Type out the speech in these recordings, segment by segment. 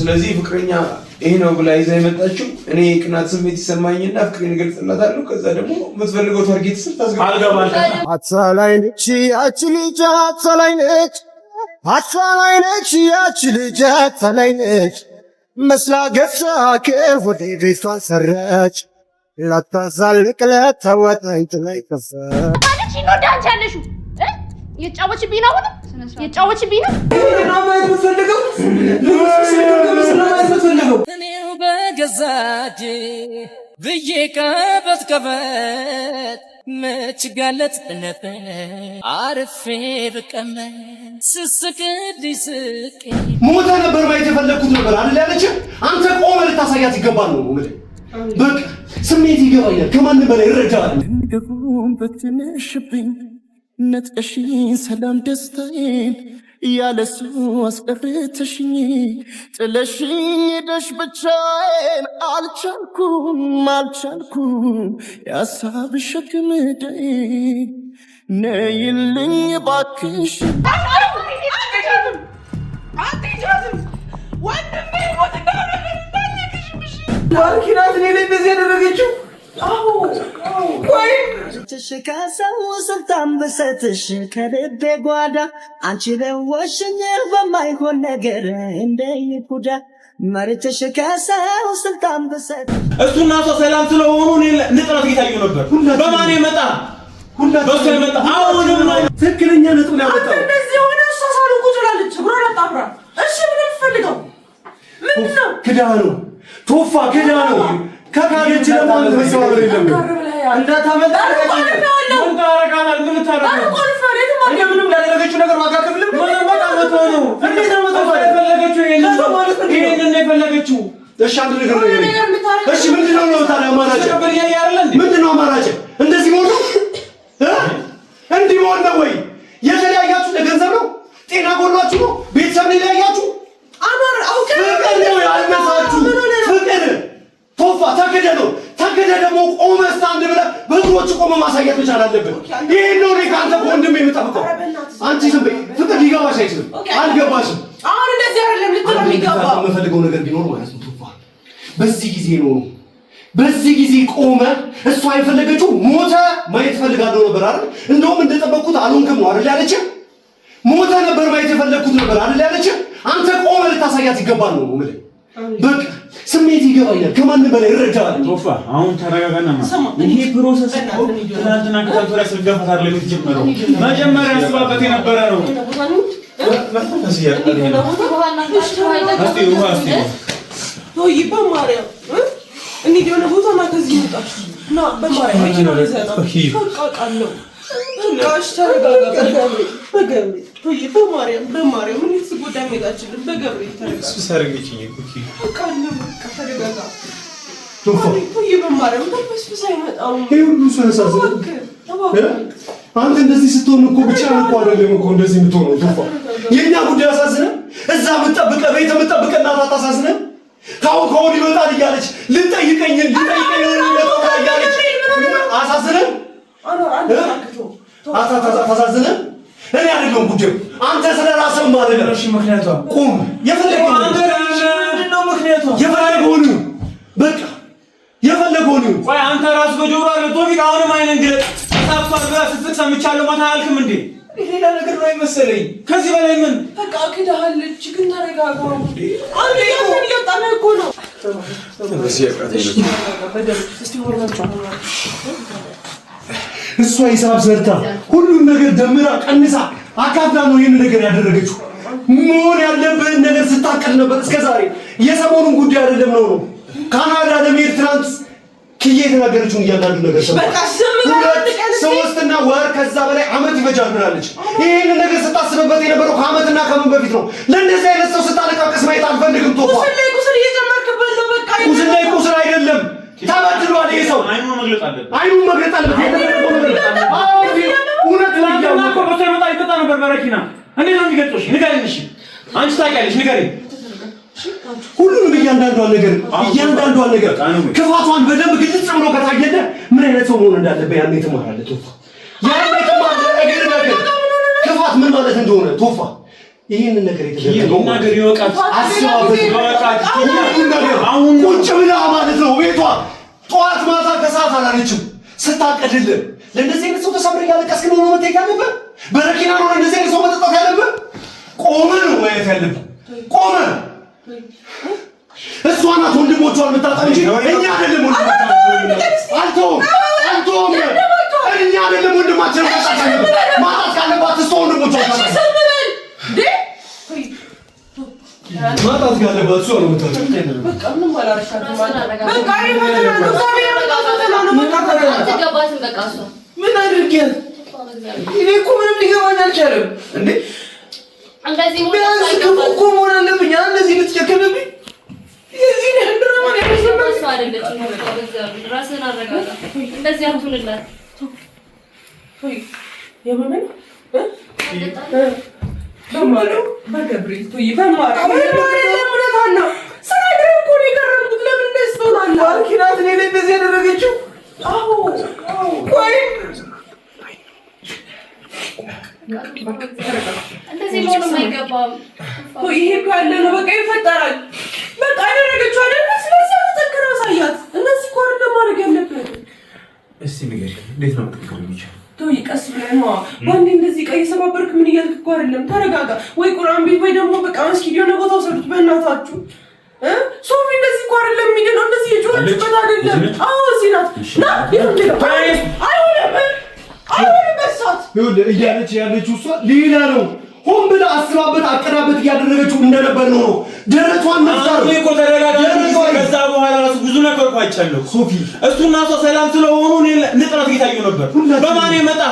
ስለዚህ ፍቅረኛ ይሄ ነው ብላ ይዛ የመጣችው እኔ ቅናት ስሜት ይሰማኝና ፍቅሬን እገልጽላታለሁ። ከዛ ደግሞ የምትፈልገው ታርጌት ስር ታስገባለች። አታላይ ነች ያቺ ልጅ አታላይ ነች፣ አታላይ ነች ያቺ ልጅ አታላይ ነች። መስላ ገብታ ከወደ ቤቷን ሰረች፣ ላታዛልቅ ለተወጣኝ ጥላይ ከፈ ማለት ነው። ዳንስ ያለሹ የጫወችብኝ ነው የጫወችብኝ ነው። እኔው በገዛጅ ብዬ ቀበት መች ጋለጥ ነበር አርፌ ብቀመጥ ስስቅልኝ ስቄ ሞታ ነበር ማየት የፈለግኩት ነበር አይደል ያለችህ። አንተ ቆመ ልታሳያት ይገባል ነው ማለት በቃ ስሜት ይገባኛል፣ ከማንም በላይ ይረዳል። እንደጉም በትንሽብኝ ነጥቀሽኝ ሰላም ደስታዬን ያለሱ አስቀርተሽኝ ጥለሽኝ ሄደሽ ብቻዬን አልቻልኩም ያሳብ ሸክም ዳይ ነይልኝ ባክሽ ባርኪናት እኔ ላይ እንደዚህ ያደረገችው ተሽካሰው ስልጣን በሰትሽ ከልቤ ጓዳ አንቺ ለወሽኝ በማይሆን ነገር እንደይኩዳ መርተሽ ከሰው ስልጣን በሰትሽ እሱና እሷ ሰላም ስለሆኑ ንጥረት እየታዩ ነበር። በማን የመጣ በሱ የመጣ አሁንም ትክክለኛ ነጥብ ነው ያመጣው። እንደዚህ ሆነ እሷ ሳሉ ቁጭ ብላለች። ጉራን አጣብራ እሺ ምን ፈልገው ምንድን ነው? ክዳ ነው ቶፋ ክዳ ነው። ከካለች ለማለት መሰዋበር የለም እንዳታመጣ ምን ታረጋናል? ምን ታረጋናል? ምንም ያደረገችው ነገር ዋጋ ከፍልም ምንም በቃ መተው ነው። እንዴት ነው መተው? የፈለገችው ይሄንን የፈለገችው። እሺ አንድ ነገር ነው። እሺ ምንድነው ነው ታዲያ አማራጭ? ምንድነው አማራጭ? እንደዚህ ሞት ነው እንዲህ ሞት ነው ወይ? የተለያያችሁ ለገንዘብ ነው? ጤና ጎሏችሁ ነው? ቤተሰብ ነው የተለያያችሁ? አማራ አውቀ ፍቅር ነው ያልመሳችሁ። ፍቅር ቶፋ ተከደ ነው። ተከደ ደግሞ ቆመ ስታንድ ብለህ በእግሮች ቆመ ማሳየት መቻል አለብን። ይሄን ነው እኔ ከአንተ ወንድም የምጠብቀው። አንቺ ዝም በይ። ፍቅር ሊገባሽ አይችልም። አልገባሽም። አሁን እንደዚህ አይደለም ልትለው የሚገባው የምፈልገው ነገር ቢኖር ማለት ነው ቶፋ በዚህ ጊዜ ነው በዚህ ጊዜ ቆመ እሷ የፈለገችው ሞተ ማየት ፈልጋለሁ ነበር አይደል? እንደውም እንደጠበቅኩት አልሆንክም ነው አይደል ያለችህ? ሞተ ነበር ማየት የፈለግኩት ነበር አይደል ያለችህ? አንተ ቆመ ልታሳያት ይገባል ነው ማለት በቃ ስሜት ይገባኛል፣ ከማንም በላይ ይረዳል። ቶፋ አሁን ተረጋጋና ይሄ ፕሮሰስ ትናንትና ከተንቶራ ስልገፋት አይደለም የተጀመረው። መጀመሪያ አስባበት የነበረ ነው። እንዴ የሆነ ቦታ ና ከዚህ ይወጣሽ ና በማርያም መኪና ላይ ተቃቃለው ጋሽ ተረጋጋ በማርያም ምን ይስጎዳ ሜዳችን በገብርኤል ተረጋጋ ሰርግችኝ ኩኪ ተቃቃለው ተረጋጋ ቶፋ በማርያም ተፈስፈስ አይመጣው ይሄ ሁሉ ሰነሳዘ አንተ እንደዚህ ስትሆን እኮ ብቻ እኮ አይደለም እኮ እንደዚህ የምትሆነው ቶፋ የኛ ጉዳይ አሳዝነ እዛ መጠብቀ ቤተ መጠብቀ እናት አታሳዝነ ታው ኮድ ይመጣል እያለች ልጠይቀኝ ነው እያለች አሳዝነን አሳዝነ እኔ አይደለም ጉዳዩ አንተ ስለራስህ ማለት ነው። እሺ ምክንያቱ ቁም የፈለገው ምንድነው ምክንያቱ? የፈለገው በቃ የፈለገው ቆይ አንተ ራስህ በጆሮ አለ ቶፊቅ አሁንም አይነን ግለጥ ታጣፋ ብላ ስትሰማ ሰምቻለሁ ማለት አልክም እንዴ? ሌላ ነገር ነው አይመሰለኝ። ከዚህ በላይ ምን በቃ ክዳለች። ግን ተረጋጋ። አንተ ያንን ያጣና እኮ ነው እሷ ሂሳብ ሰርታ ሁሉም ነገር ደምራ ቀንሳ አካፍላ ነው ይሄን ነገር ያደረገችው። መሆን ያለብህን ነገር ስታቀል ነበር እስከዛሬ። የሰሞኑን ጉዳይ አይደለም ነው ካናዳ ለመሄድ ትናንት ክዬ የተናገረችውን እያንዳንዱ ነገር በቃ ሶስትና ወር ከዛ በላይ አመት ይፈጃል ብላለች። ይሄን ነገር ስታስብበት የነበረው ከአመትና ከምን በፊት ነው። ለእንደዚህ አይነት ሰው ስታለቃቅስ ማየት አልፈልግም። ቶፋ ቁስል እየጨመርክበት ነው። በቃ ቁስል አይደለም ተበድሏል። ይሄ ሰው አይኑን መግለጥ አለበት። እውነት ነው እኮ በተመጣ ይፈታ ነበር በረኪና እንዴት ነው የሚገጥሽ? ንገሪኝ። እሺ አንቺ ታውቂያለሽ፣ ንገሪኝ። ሁሉንም እያንዳንዷን ነገር ክፋቷን በደንብ ግልጽ ብሎ ከታየለ ምን አይነት ሰው መሆን እንዳለበት ያኔ ትማራለህ ቶፋ። ያኔ ትማራለህ ነገር ክፋት ምን ማለት እንደሆነ ቶፋ። ይሄንን ነገር የተደረገው ነገር ይወቃት አስባበት ይወቃት አሁን ቁጭ ብላ ማለት ነው ቤቷ ጠዋት ማታ ከሰዓት አላለችም ስታቀድልህ ለእንደዚህ አይነት ሰው ተሰምረ ያለቀስክ ነው መተክ ያለብህ በረኪና ነው እንደዚህ አይነት ሰው መጠጣት ያለብህ ቆመ ነው ማየት ያለብህ ቆመ እሷ ናት ወንድሞቿን የምታጣው እንጂ እኛ አይደለም አልተውም እኛ አይደለም ወንድማችን ማጣት ካለባት እሷ ወንድሞቿ ማጣት ካለባት እሷ ነው የምታጣው በቃ ምንም አላረሻትም በቃ አትገባትም በቃ እሷ ምን አድርጊያት እኔ እኮ ምንም ሊገባኝ አልቻለም እንዴ እንደዚህ እኮ መሆን አለብኝ እንደዚህ ልትጨከንብኝ የዚህ ድራማ እሷ አይደለችም ራስህን አረጋጋ እንደዚህ አትሁንላት የማመን በማለው በገብርኤል ቶይ በማለው ለምን ሳይደር እኮ ነው የቀረብኩት ለምን እንደዚህ ትሆናለህ አልኪናት እኔ ላይ እንደዚህ ያደረገችው አዎ ቆይ እንደዚህ ነው የማይገባም ይሄ እኮ ያለ ነው በቃ ይፈጠራል በቃ ያደረገችው አይደል ስለዚህ ተከራ ሳያት እነዚህ እኮ አይደለም ማድረግ ያለብን እስቲ ንገሪኝ እንዴት ነው ተከራ የሚቻለው ቶይ ቀስ ብለህ ነው ባንዴ እንደዚህ ቀይ ሰባበርክ ምን እያልክ እኮ አይደለም ተረጋጋ ወይ ቁርአን ቤት ወይ ደግሞ በቃ መስጊድ የሆነ ቦታ ወሰዱት በእናታችሁ ሶፊ እንደዚህ እኮ አይደለም የሚደለው እንደዚህ የጮህበት አይደለም አዎ እዚህ ናት ና ይሁን አይሆንም በሳት ይኸውልህ እያለች ያለችው እሷ ሌላ ነው ሆን ብላ አስባበት አቀዳበት እያደረገችው እንደነበር ነው ደረቷን መፍታር እኮ ተረጋጋ ከዛ በኋላ ራሱ ብዙ ነገር እኮ አይቻለሁ ሶፊ እሱና እሷ ሰላም ስለሆኑ ንጥረት እየታየው ነበር በማን ይመጣ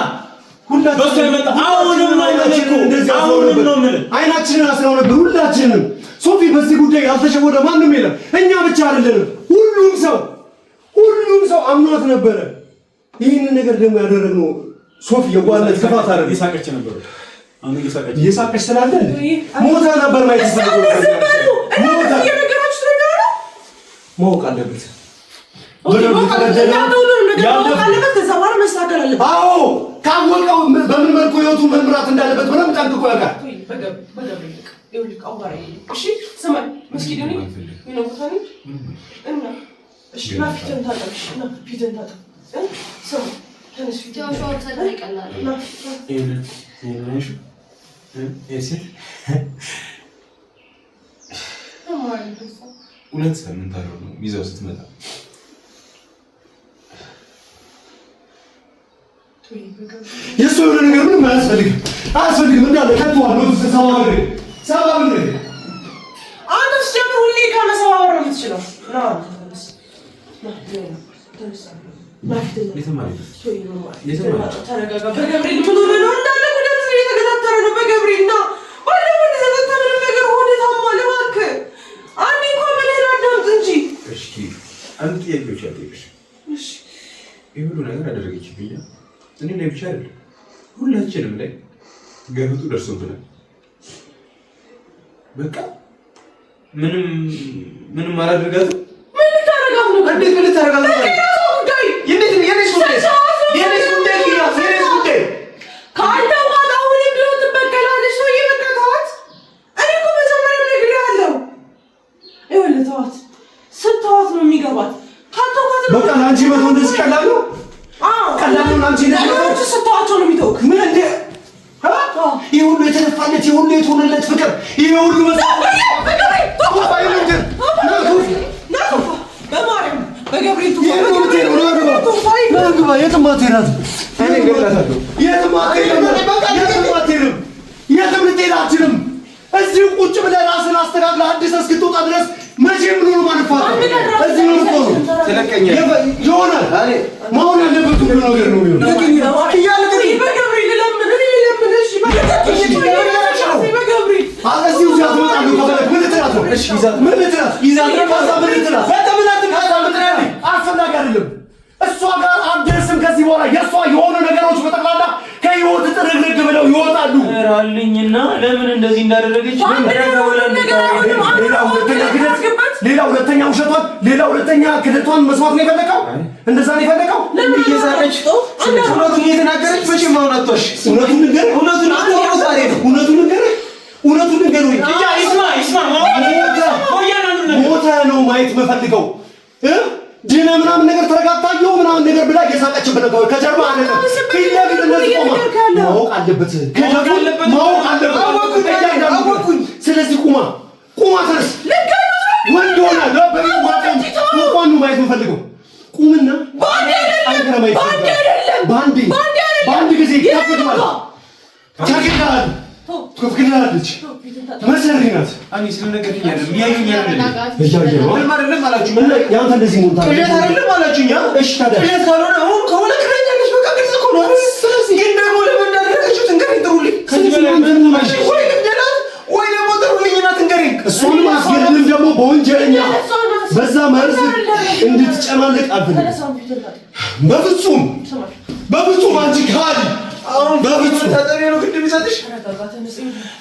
በሱ ይመጣ አሁንም ነው እኮ አሁንም ነው ምን አይናችንን አስረው ነበር ሁላችንም ሶፊ በዚህ ጉዳይ ያልተሸወደ ማንም የለም እኛ ብቻ አይደለንም ሁሉም ሰው አምኗት ነበረ ይሄንን ነገር ደግሞ ያደረግነው ሶፊ የጓለት ከፋት አይደል ይሳቀች ነበር አሁን ይሳቀች ስላለ ሞታ ነበር ማለት ነው ሞታ የነገራችሁ ነገር ነው ሞቅ አለበት አዎ ካወቀው በምን መልኩ ህይወቱ መምራት እንዳለበት ምንም ጠንቅቆ ያውቃል ይኸውልህ አውራ እሺ ስማኝ መስጊድ ነው ምን ቦታ ነው እና እሺ ማፍተን ታጠብሽ እና ፊትን ታጠብ ስማ ተነስ ፊትን ጆጆ ይቀላል ይሄንሽ እሴት ሁለት ሳምንት አለው ነው ይዘው ስትመጣ የሱ የሆነ ነገር ምንም አያስፈልግም እንዳለ ከቷል ነው ሰባብ ነው አንተስ ጀምር ሁሌ ከመሰባበር ነው የምትችለው ተረጋጋ በገብርኤል ምን ሆነ ነው እንዳለ ጉዳት እየተገታተረ ነው በገብርኤል እና ባለፈው እንደተገታተረ ነገር ሆነ ታሟል እባክህ አንዴ እንኳን ብለህ አዳምጥ እንጂ እሺ አንተ ጥያቄዎች አትጠይቅሽ እሺ ይሁሉ ነገር አደረገችብኝ እኔ ላይ ብቻ አይደለም ሁላችንም ላይ ገበጡ ደርሶብናል በቃ ምንም አላደረጋትም ምን ልታረጋት ነው እንዴት ምን ልታረጋት ነው የኔስ ጉዳይ ከአንተ በኋላ አሁን ቢሆን ትበቀላለች ነው እየበቀተዋት እኔ እኮ መጀመሪያ ነግሬሃለሁ ይኸውልህ ተዋት ስትተዋት ነው የሚገባት ካልተዋት ነው በቃ አንቺ መቶ እንደዚህ ቀላል ነው ቀላል ነው አንቺ ነገሮች ስትተዋቸው ነው የሚተውክ ምን እንደ ይሄ ሁሉ የተለፋለት ይሄ ሁሉ የተሆነለት ፍቅር ይሄ ሁሉ እዚሁ ቁጭ ብለህ ራስን አስተካክለህ አዲስ እስክትወጣ ድረስ መቼም ብሎ ነው ማንፋት እዚህ ነው እኮ ተለቀኛ ይሆናል መሆን ያለበት ሁሉ ነገር ነው የሚሆነው እያለ በገብርኤል ለምን እሺ በገብርኤል እዚሁ ሲያስመጣሉ ከፈለግ ምን ልትላት ነው እሺ ምን ልትላት ይዛት ካዛ ምን ልትላት በተብላት ካዛ ምን ልትላት አስፈላጊ አይደለም እሷ ጋር አደርስም ከዚህ በኋላ የሷ የሆነ ነገሮች በጠቅላላ ከህይወት ጥርግርግ ብለው ይወጣሉ እራልኝና ለምን እንደዚህ እንዳደረገች ሌላ ሁለተኛ ውሸቷን ሌላ ሁለተኛ ክደቷን መስማት ነው የፈለከው እንደዛ ነው የፈለከው ለምን እየሳቀች እውነቱን እየተናገረች መቼም አሁን አትዋሽ እውነቱን ንገረኝ ማየት የምፈልገው ድነ ምናምን ነገር ተረጋግታየው ምናምን ነገር ብላ እየሳቀችብህ ነበር። ከጀርባ አይደለም ፊት ለፊት እንደዚህ ቆማ ማወቅ አለበት። አወኩኝ። ስለዚህ ቁማ ተነስ። ወንድ ሆነ እንኳን ነው ማየት የምፈልገው። ቁምና በአንድ ጊዜ ትከፍክላለች። መሰሪ ናት። እኔ ስለነገርኩኝ አይደለም ያዩኛል አይደለም አላችሁ። ያንተ እንደዚህ ሞታ አይደለም አላችሁኝ። እሺ ታዲያ ቅሌት ካልሆነ አሁን ከሆነ ክረኛለሽ። በቃ ግልጽ እኮ ነው። ስለዚህ ግን ደግሞ ለምን እንዳደረገችው ትንገሪኝ። ጥሩልኝ። ከዚህ በላይ ምን ማለት ነው? ወይ ግደላት ወይ ደግሞ ጥሩልኝና ትንገሪኝ። እሱን ማስገድልም ደግሞ በወንጀለኛ በዛ መርዝ እንድትጨማለቅ አልፈልግም። በፍጹም አንቺ ካዲ አሁን በፍጹም ታጠሪ ነው ግድ ቢሰጥሽ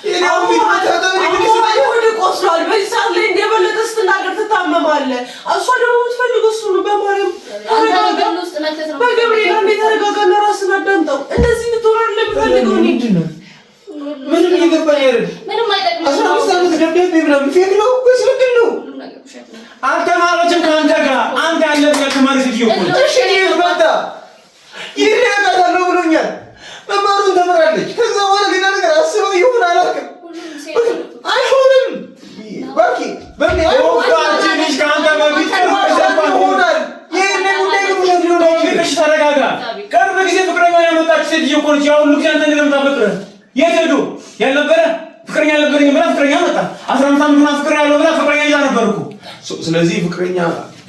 ይሄው ፊት ታጠሪ ግድ ሲባል ወደ ቆስሏል። በዚህ ሰዓት ላይ እንደበለጠ ስትናገር ትታመማለህ። እሷ ደግሞ የምትፈልገው እሱ ነው። በማርያም በገብርኤል አንዴ ተረጋጋና ራስን አዳምጠው። እንደዚህ ልትወራር ለምፈልገው እኔ ምንም እየገባኝ አይደል። ምንም አይጠቅምም። 15 ዓመት ደብዳቤ ምናምን ፌክ ነው ወይስ ምንድን ነው? አልተማረችም ከአንተ ጋር አንተ ያለብህ ተማሪ ስትይው እኮ እሺ ይፈታ ይረጋጋለሁ ብሎኛል። መማሩን ተምራለች። ከዛ በኋላ ሌላ ነገር አስበው ይሁን አላውቅም። አይሆንም ባኪ በእኔ ልጅ ከአንተ በፊት ይሆናል። ይሄን ጉዳይ ግሩሽ ሊሆን ይችላል። ተረጋጋ። ቅርብ ጊዜ ፍቅረኛ ያመጣች ሴትዮ እኮ ነች። ያው ልክ አንተ እንደምታፈቅረህ የት ሄዱ ያልነበረ ፍቅረኛ አልነበረኝም ብላ ፍቅረኛ መጣ። 15 ዓመት ምናምን ፍቅር ያለው ብላ ፍቅረኛ ይዛ ነበርኩ። ስለዚህ ፍቅረኛ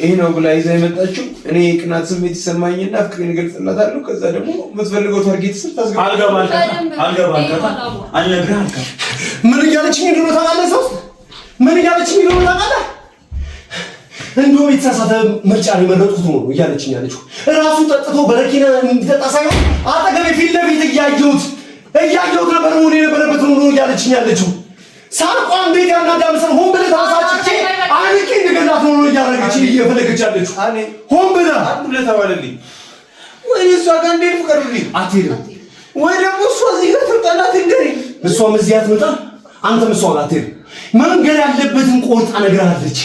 ይሄ ነው ብላ ይዛ የመጣችው እኔ ቅናት ስሜት ይሰማኝና ፍቅሬን እገልጽላታለሁ። ከዛ ደግሞ የምትፈልገው ታርጌት ስር ታስገባ። አልነግርህም። ምን እያለችኝ እንደሆነ ታውቃለህ? ሰው ምን እያለችኝ እንደሆነ ታውቃለህ? እንደውም የተሳሳተ ምርጫ ነው የመረጥኩት ነው እያለችኝ ያለችው። እራሱ ጠጥቶ በረኪና እንዲጠጣ ሳይሆን አጠገቤ ፊት ለፊት እያየሁት ነበር መሆን የነበረበት ነው እያለችኝ ያለችው። ሳቋ እንዴት ያናዳምሰን ሆን ብለህ ታሳጭቼ አንቄ እንደገላት ነው እያደረገች እየፈለገች ያለችው። ሆን ብለህ ተባለልኝ ወይ እሷ ጋር እንዴት ፍቀዱልኝ አትሄድም ወይ ደግሞ እሷ እዚህ ጋር ትምጣላት እንግዲህ እሷም እዚህ አትመጣ አንተም እሷ ጋር አትሄድም። መንገድ ያለበትን ቆርጣ ነግራለች።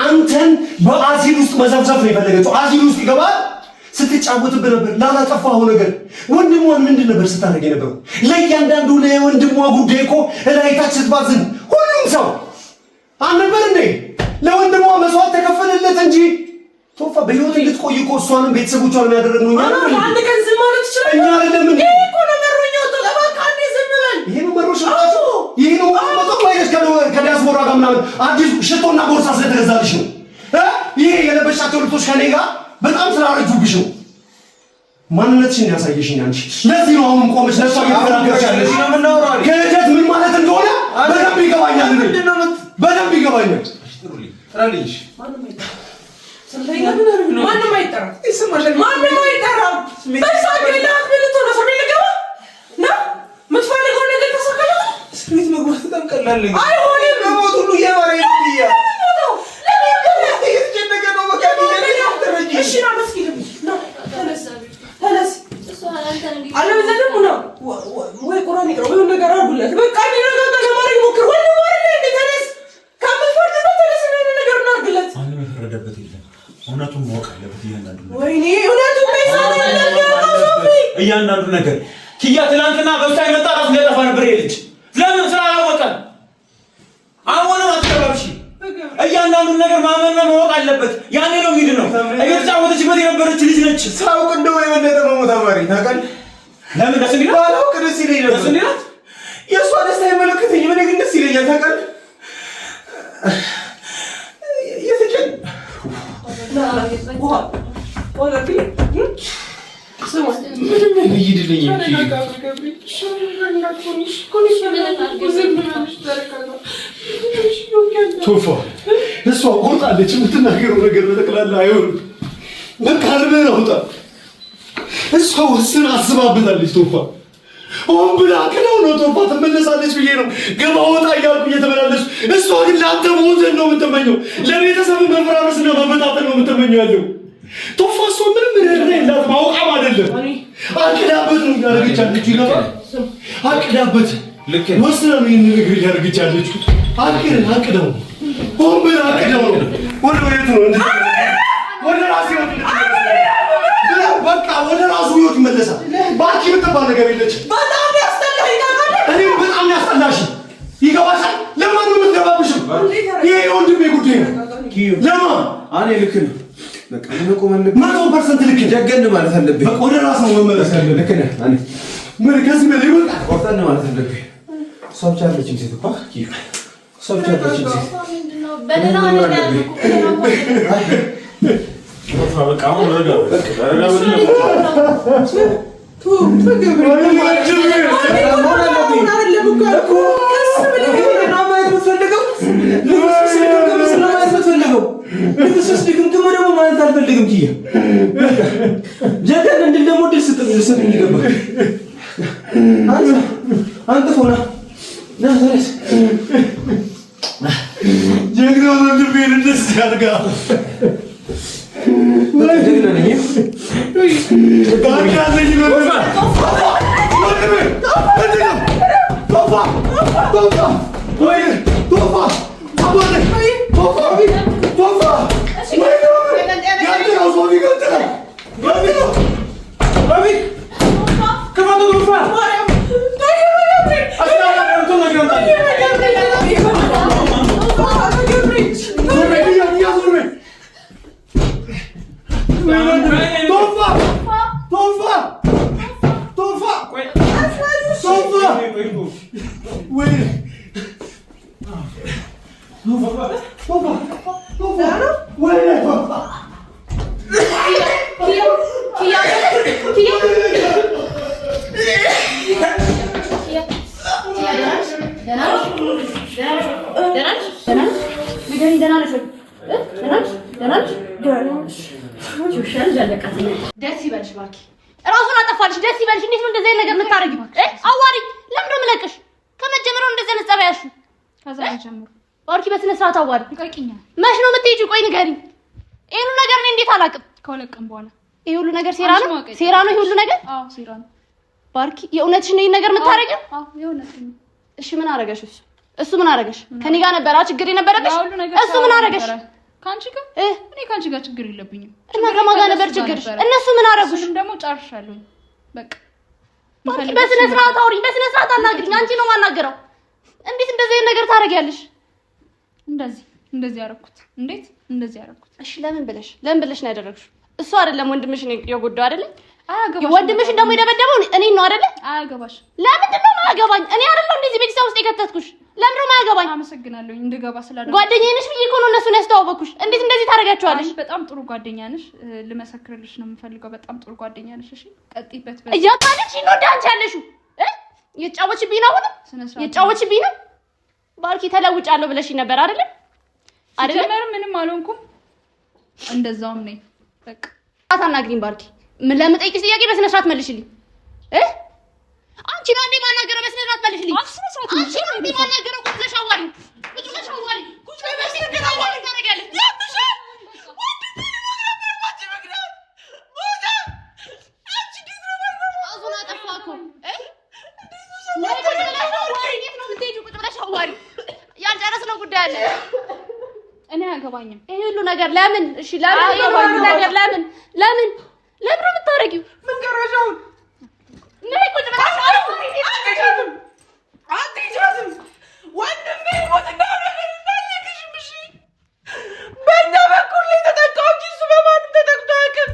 አንተን በአሲድ ውስጥ መዘፍዘፍ ነው የፈለገችው። አሲድ ውስጥ ይገባል። ስትጫወትብህ ነበር ላላጠፋኸው ነገር። ወንድሟን ምንድን ነበር ስታደርግ የነበረው? ለእያንዳንዱ ለወንድሟ ጉዳይ እኮ እላይታች ስትባዝን ሁሉም ሰው አልነበር እንዴ? ለወንድሟ መስዋዕት ተከፈለለት እንጂ ቶፋ በህይወት እንድትቆይ እኮ እሷንም ቤተሰቦቿን ያደረግነው እኛ ነን። አንድ ቀን ዝም ማለት ይችላል። እኛ አይደለም እንዴ? ይሄ እኮ ነው መሮኛው። ተቀባካ አንዴ ዝም በል። ይሄ ነው መሮሽ ነው። ይሄ ነው ማመጣው ወይስ ከዲያስፖራ ጋር ምናምን አዲስ ሽቶና ቦርሳ ስለተገዛልሽ ነው? ይሄ የለበሻቸው ልብሶች ከኔ ጋር በጣም ስላረጁብሽ ነው። ማንነትሽን ያሳየሽኝ አንቺ። ለዚህ ነው አሁን ቆመሽ ለሷ እየተናገርሽ ያለሽ። ክህደት ምን ማለት እንደሆነ በደንብ ይገባኛል። በደንብ ይገባኛል። ትራልሽ ማንም አይጠራም። በሳገላት ብልቶ ነው ሰሜን ገባ ነው የምትፈልገው ነገር ተሰከለ ስሜት መግባት በጣም ቀላል ነው። አይሆንም። በሞት ሁሉ እየማረ ይያ እሺ ነው መስኪን ነው ተነስ አለበለዚያ ነው ወይ ቁርአን ይቅር ወይ ነገር አድርጉለት። በቃ እንዲረጋጋ ለማድረግ ሞክር። ወይ ማለት ነው ተነስ ከምትፈርድበት ተነስ ነው ነገር እናድርግለት። ማንም የፈረደበት የለም። እውነቱን ማወቅ አለበት እያንዳንዱ ነገር። ወይኔ እውነቱን መይሳት አለበት እያንዳንዱ ነገር። ኪያ ትናንትና በብቻ የመጣ ራስ ሊያጠፋ ነበር የልጅ ለምን ስላላወቀ አሁንም አትቀባብሽ። እያንዳንዱን ነገር ማመን ነው ማወቅ አለበት። ያኔ ነው የሚድነው። እየተጫወተችበት የነበረች ልጅ ነች። ሳውቅ እንደው የበለጠ መሞት አማሪ ታውቃለህ። ለምን ደስ እንዲላት ባላውቅ ደስ ይለኝ ነበር። ደስ እንዲላት የእሷ ደስታ አይመለከተኝም። እኔ ግን ደስ ይለኛል ታውቃለህ። የተጨን ቶፋ እሷ ቆርጣለች። የምትናገረው ነገር በጠቅላላ አይሆንም። በቃ አርበህ አውጣ። እሷ ወስና አስባበታለች። ቶፋ ሆን ብላ ከለው ነው ቶፋ ትመለሳለች ብዬ ነው ገባ ወጣ እያልኩ እየተመላለስኩ። እሷ ግን ለአንተ ሞትን ነው የምትመኘው። ለቤተሰብ መፈራረስና መበታተን ነው የምትመኘው ያለው ቶፋ። እሷ ምንም ርህራሄ የላትም። አውቃም አይደለም አቅዳበት ነው ያደረገች አለች። ይገባል። አቅዳበት ወስና ነው ይህን ነገር ያደረገች አለች። አቅደው ሆን ብላ አቅደው ነው ወደ ቤቱ ነው እንዴ? ወደ ራሱ ህይወት በቃ ወደ ራሱ ህይወት ይመለሳል። ባኪ የምትባል ነገር የለችም። በጣም ያስጠላኝ ታውቃለህ። እኔ በጣም ያስጠላሽ ይገባሻል። ለማን ነው የምትገባብሽው? ይሄ የወንድሜ ጉዳይ ነው። ለማን እኔ ልክ ነው። በቃ ለቆመልክ 100% ልክ ጀገን ማለት አለብኝ። በቃ ወደ ራስ ነው መመለስ ያለብህ። ልክ ነህ። እኔ ምን ከዚህ በላይ ይበቃል። ቆርጠን ማለት አለብኝ። ሰው ቻለች እንጂ ተቋ ሰው ቻለች እንጂ በደህና ነገር በቃ አሁን ረጋ ደስ ይበልሽ ባኪ። እራሱን አጠፋልሽ። ደስ ይበልሽ። እንዴት ነው እንደዚህ አይነት ነገር የምታረጊው? አዋሪ ለምን ነው የምለቅሽ? ከመጀመሪያው እንደዚህ አይነት ጸባይ ያልሽው ከዛ ጀምሮ ባርኪ በስነ ስርዓት አዋሪ። ይቀቂኛል። መች ነው የምትሄጂው? ቆይ ንገሪኝ። ይሄ ሁሉ ነገር እኔ እንዴት አላውቅም? ከሁለቀም በኋላ ይሄ ሁሉ ነገር ሴራ ነው። ሴራ ነው ይሄ ሁሉ ነገር። አዎ ሴራ ነው። ባርኪ የእውነትሽ ነው ይሄን ነገር የምታረጊው? አዎ የእውነትሽ ነው። እሺ ምን አረገሽ? እሱ ምን አረገሽ? ከኔ ጋር ነበር ችግር የነበረብሽ? እሱ ምን አረገሽ? ካንቺ ጋር እኔ ካንቺ ጋር ችግር የለብኝም። እና ከማን ጋር ነበር ችግርሽ? እነሱ ምን አረጉሽ? ደግሞ ጨርሻለሁ። በቃ በስነ ስርዓት አውሪኝ። በስነ ስርዓት አናግሪኝ። አንቺ ነው ማናገረው። እንዴት እንደዚህ አይነት ነገር ታረጊያለሽ? እንደዚህ ያደረኩት እንዴት እንደዚህ ያደረኩት? እሺ ለምን ብለሽ ነው ያደረግሽው? እሱ አይደለም ወንድምሽን የጎዳው አይደለ? አያገባሽ። ወንድምሽን ደግሞ የደበደበው እኔን ነው አይደለ? አያገባሽ። ለምንድን ነው ማያገባኝ? እኔ አይደለም እንደዚህ ቤተሰብ ውስጥ የከተትኩሽ። ለምን ነው ማያገባኝ? አመሰግናለሁ እንድገባ ስላደረኩ። ጓደኛዬ ነሽ ብዬሽ እኮ ነው እነሱን ያስተዋወቅኩሽ። እንዴት እንደዚህ ታደርጋቸዋለሽ? በጣም ጥሩ ጓደኛ ነሽ። ልመሰክርልሽ ነው የምፈልገው። በጣም ጥሩ ጓደኛ ነሽ። እሺ ቀጥይበት። እያታለሽ ነው ዳንቺ ያለሽው እየተጫወችብኝ ነው። አሁን እየተጫወችብኝ ነው። ባርኪ ተለውጫለሁ ብለሽኝ ነበር አይደለ? አይደለም ምንም አልሆንኩም። እንደዛውም ነኝ። በቃ አታናግሪኝ ባርኪ። ምን ለምጠይቅሽ ጥያቄ በስነ ስርዓት መልሽልኝ። አንቺ ነው እንዴ ማናገረው? በስነ ስርዓት መልሽልኝ። አንቺ ነው እንዴ ማናገረው? ቁጭ ብለሽ አዋሪ። ቁጭ ብለሽ አዋሪ። ቁጭ ብለሽ አዋሪ ታደርጊያለሽ። አዙና ጠፋ እኮ ያልጨረስነው ጉዳይ አለ። እኔ አያገባኝም ይሄ ሁሉ ነገር። ለምን? እሺ ለምን ይሄ ሁሉ ነገር ለምን ነው የምታረጊው? ምን ቀረሻው? ነይ ቁጭ ብለሽ አትይቻትም። ወንድሜ ሞት እንዳለሽ እሺ። በእኛ በኩል ላይ ተጠቃው እንጂ እሱ በማንም ተጠቅቶ አያውቅም።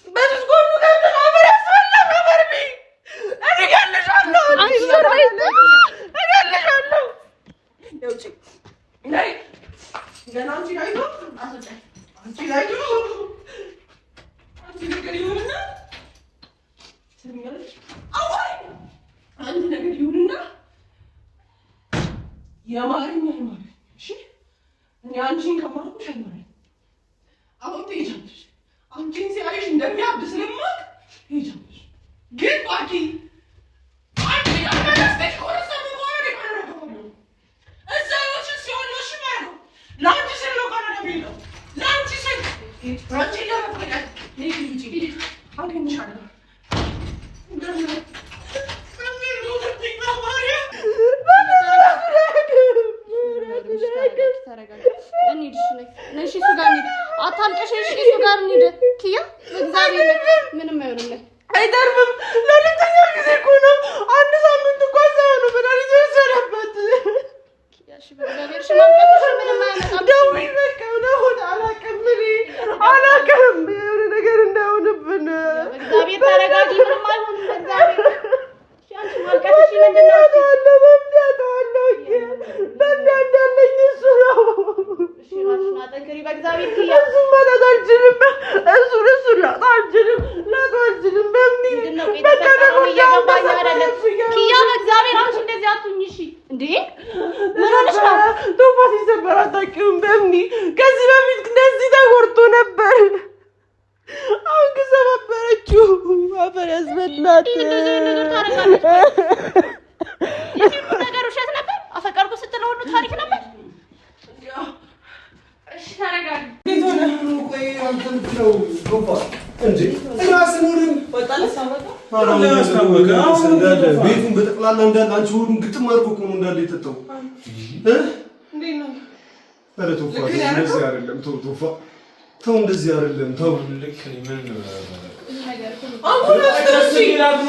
በዚህ ጎኑ ገብተሽ አብረን ያስበላል ነበር ቢ እገልሻለሁ። አንቺ ሰርባይ እገልሻለሁ። ይውጪ ነይ ገና አንቺ ላይ ነው። አንቺ ላይ ነው። አንቺ ነገር ይሁንና ትምኛለሽ። አዋይ አንቺ ነገር ይሁንና የማርኛ ማለት እሺ። እኔ አንቺን ከማርኩሽ አይማርም። አሁን ትሄጃለሽ። አንቺን ሲያይሽ እንደሚያብድ ስለማውቅ ትሄጃለሽ። ግን ባኪ አንቺ ያመለስተሽ ኮረሰ ሞሪ ማለት እዛ ወሽ ሲሆን እሺ ማለት ለአንቺ ስል ነው ካናዳ ቢለው ለአንቺ ስል አንቺ ለመፈቀድ ነይ እንጂ አገኝሻለሁ። ተረጋጋ። እንሂድ እሺ ነይ በቀትሽ ምንድነው? በእግዚአብሔር ኪያ በእግዚአብሔር አንቺ እንደዚህ አትሁኝ። እሺ እንዴ ምን ሆነሽ ነው? ቶፋ ሲሰበር አታውቂውም? በእምኒ ከዚህ በፊት እንደዚህ ተጎድቶ ነበር። አሁን ከሰባበረችው አፈር ያስበላት። ነገር ውሸት ነበር። አፈቀርኩ ስትለው ሁሉ ታሪክ ነበር። እሺ ታረጋግ ቆይ አንተ ምትለው ቶፋ እንዴ ራስህን ወጣለስ አወጣ አሁን እንዳለ ቤቱን በጠቅላላ እንዳለ አንቺ ሁሉን ግጥም አድርጎ እኮ ነው እንዳለ የጠጣው እንዴት ነው? ኧረ ቶፋ እንደዚህ አይደለም። ቶፋ ተው እንደዚህ አይደለም። ተው ልክ ምን ነው አሁን አስተካክላት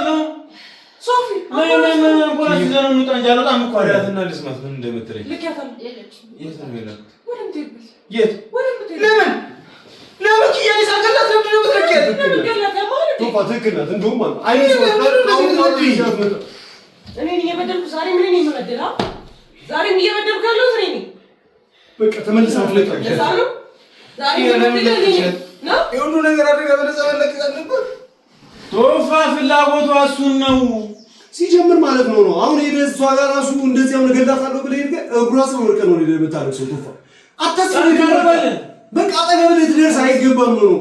ነው ሶፊ ምን አንቆራስ ዘነው ነው ታንጃ በጣም እኮ አያትና ልስማት ምን እንደምትረኝ ልክያታል። የት ነው ያለው? ወንድ ይብስ የት ለምን ኪያኔ ሳገላት ለምን ነው ተከያት? ቶፋ ትክክል ናት። እንደውም አይኔ እኔ እየበደልኩ ዛሬ ምን ነው የምበደላ? ዛሬ እየበደልኩ ያለው እኔ ነኝ። በቃ ተመልሳ አትለቀቅ። ዛሬ ነው የሁሉ ነገር አድርጋ በለዛ መለቀቅ አለበት። ቶፋ ፍላጎቷ እሱን ነው ሲጀምር ማለት ነው። አሁን ሄደህ እሷ ጋር ራሱ እንደዚህ አሁን ገላታለሁ ብለህ ሄደህ እግሯ ስር ወርቀህ ነው የምታለቅሰው። ቶፋ አታስብ ይቀርባል። በቃ አጠገብ ልትደርስ አይገባም ነው።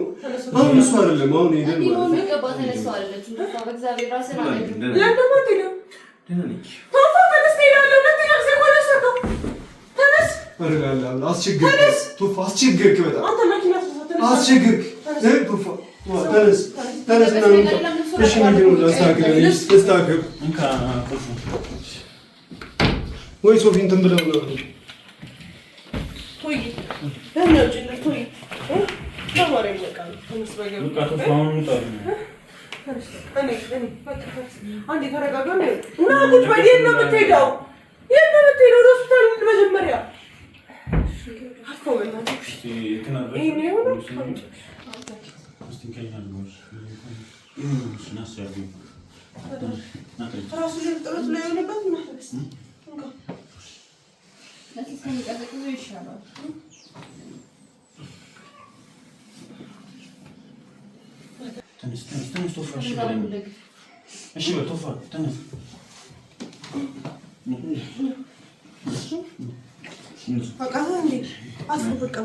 አሁን እሱ አይደለም አሁን ሄደህ ነው የሚገባ ተነሳው አይደለም። ቶፋ በእግዚአብሔር ራስን አለኝ ለምን ነው ቶፋ ተነስ ሄዳለሁ ለተያዘ ቆለሰቶ ተነስ አረጋጋለሁ። አስቸግርክ ቶፋ አስቸግርክ። በጣም አንተ መኪና ተነስ አስቸግርክ ቶፋ ተነስ ተነስና እሺ ምንድን ነው ላስተካክል እንካ ቶፋ ወይ ሶፊ እንትን ብለው ነው ቶይ ለምን ጀለር ቶይ ተማሪ ይመጣል ተነስ በገብ እንካ ቶፋ አሁን እንጣው እኔ በቃ አንዴ ተረጋጋ ነው እና ቁጭ በል የት ነው የምትሄደው? የት ነው የምትሄደው? ወደ ሆስፒታል መጀመሪያ አትቆመና እስቲ ከናበ ይሄ ነው እስቲ ከናበ ናስ ያርጉ ራሱ ጥረት ላይ ያለበት ማለት ነው። ተነስ ቶፋ እሺ ቶፋ ተነስ በቃ እንዴ አስበቃ